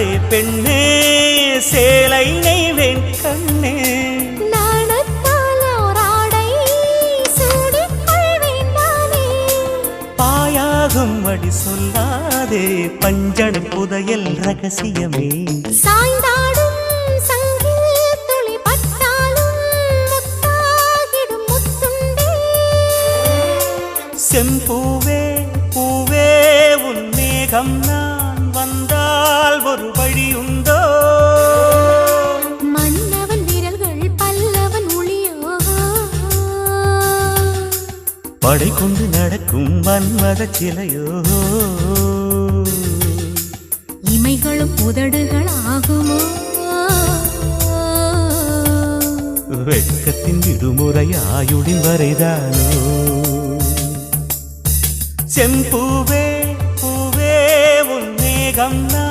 சொல்லாதே பெண்ணே சேலை நெய்வேன் கண்ணே பாயாகும் அடி சொல்லாதே பஞ்சண புதையல் ரகசியமே சாய்ந்தாடும் சங்கில் துளி பட்டாலும் முத்தாகிடும் முத்துண்டே செம்பூவே பூவே உன் மேகம் நான் வந்தால் ஒரு வழியுண்டோ மன்னவன் விரல்கள் பல்லவன் ஒளியோ படை கொண்டு நடக்கும் மன்மத சிலையோ இமைகளும் உதடுகள் ஆகுமோ வெட்கத்தின் விடுமுறை ஆயுடின் வரைதானோ செம்பூவே பூவே உன் மேகம் நான்